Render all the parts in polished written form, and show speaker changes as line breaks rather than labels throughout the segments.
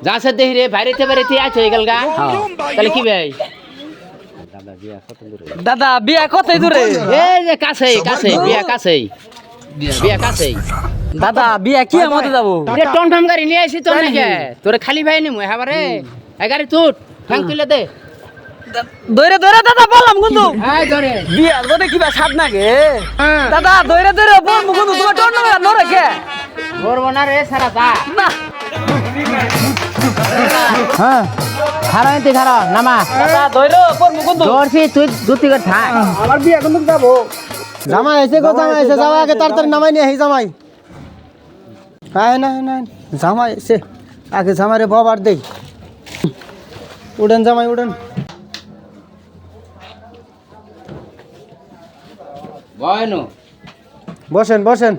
যাচ্ছে দেখি রে বাইরেতে বাইরেতে আছে হয়ে গেল গা তাহলে কি ভাই
দাদা বিয়া কতই দূরে
এই যে কাছেই কাছেই বিয়া কাছেই বিয়া কাছেই
দাদা বিয়া কি মতে যাবো
রে টমটম গাড়ি নিয়ে আসি তোর নাকি তোরে খালি ভাই নিমু এবারে এই গাড়ি তুট ঠাং তুলে দে
দইরে দইরে দাদা বললাম কিন্তু
এই ধরে
বিয়া যদি কিবা সাত নাগে
হ্যাঁ।
দাদা দইরে দইরে বলবো কিন্তু তোমার টন না নরে কে
করবো না রে সারা দা
না
হ্যাঁ খারা এতে খারা নামা
দাদা দইরে বলবো কিন্তু
ধরছি তুই দুটি করে থাক
আমার বিয়া কিন্তু যাবো
জামাই এসে গো জামাই এসে যাওয়া আগে তাড়াতাড়ি নামাই নিয়ে এই জামাই হ্যাঁ না না জামাই এসে আগে জামাইরে বাবার দেই উড়েন জামাই উড়েন
বয়নো
বসেন বসেন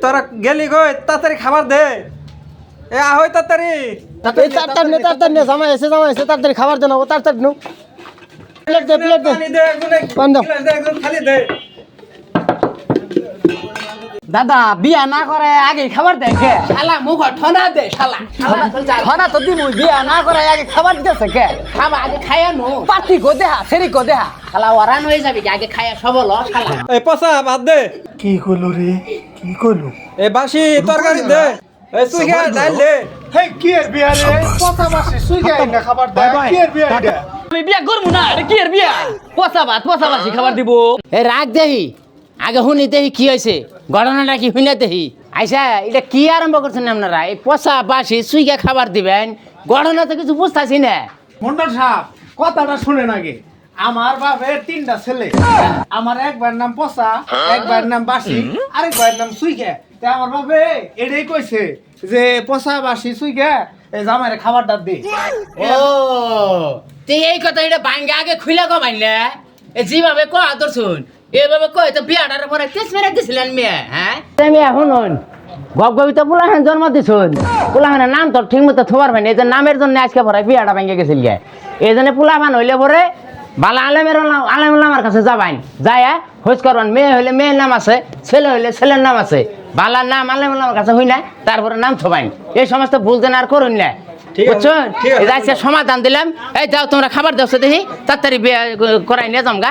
তোরা গেলি গো তাড়াতাড়ি খাবার দে এ আহই তাড়াতাড়ি
এই তাড়াতাড়ি নে জামাই এসে তাড়াতাড়ি খাবার দেন ও তাড়াতাড়ি নো প্লেট দে পান দাও
খালি দে দাদা বিয়া না করে আগে খাবার দেখে
শালা মুখ ঠনা দে শালা শালা তো যা
খানা তো দিমু বিয়া না করে আগে খাবার দিতেছে কে
খাবা আগে খায়া নো
পাতি কো দেহা সেরি কো দেহা
শালা ওরান হয়ে যাবে আগে খায়া সবল শালা
এই পচা ভাত দে
কি কইলো রে কি কইলো
এই বাসি তরকারি দে এই তুই কে ডাল দে
হেই কি এর বিয়া রে কথা বাসি সুই গাই না খাবার দে কি এর বিয়া এটা
আমি বিয়া করবো না এটা কি এর বিয়া পচা ভাত পচা বাসি খাবার দিব
এ রাগ দেহি আগে শুনি দেহি কি হয়েছে ঘটনাটা কি শুনে দেহি আইসা এটা কি আরম্ভ করছেন আপনারা এই পচা বাসি সুইগা খাবার দিবেন ঘটনা তো কিছু বুঝতেছি না
মন্ডল সাহেব কথাটা শুনেন আগে আমার বাপের 3টা ছেলে আমার একবার নাম পচা একবার নাম বাসি আরেকবার নাম সুইগা তে আমার বাপে এটাই কইছে যে পচা বাসি সুইগা এই জামাইরে খাবারটা দে
ও তুই এই কথা এটা ভাঙ্গা আগে খুলে কমাইলে এ যেভাবে ক আদর শুন এভাবে কয় তো বিয়াটার পরে কেস মেরে দিছিলেন মেয়ে হ্যাঁ আমি এখন গপ গবিতা পোলাহান জন্ম দিছুন পোলাহানের নাম তো ঠিক মতো থবার ভাই এই যে নামের জন্য আজকে পরে বিয়াটা ভাঙ্গে গেছিল গে এই জন্য পোলাহান হইলে পরে বালা আলেমের আমার কাছে যাবাইন যায় হোজ করবান মেয়ে হইলে মেয়ের নাম আছে ছেলে হইলে ছেলের নাম আছে বালার নাম আলেমের কাছে হই না তারপরে নাম থবাইন এই সমস্ত ভুল যেন আর করুন না বুঝছো এই যে আজকে সমাধান দিলাম এই যাও তোমরা খাবার দাও দেখি তাড়াতাড়ি বিয়ে করাই নিয়ে যাম গা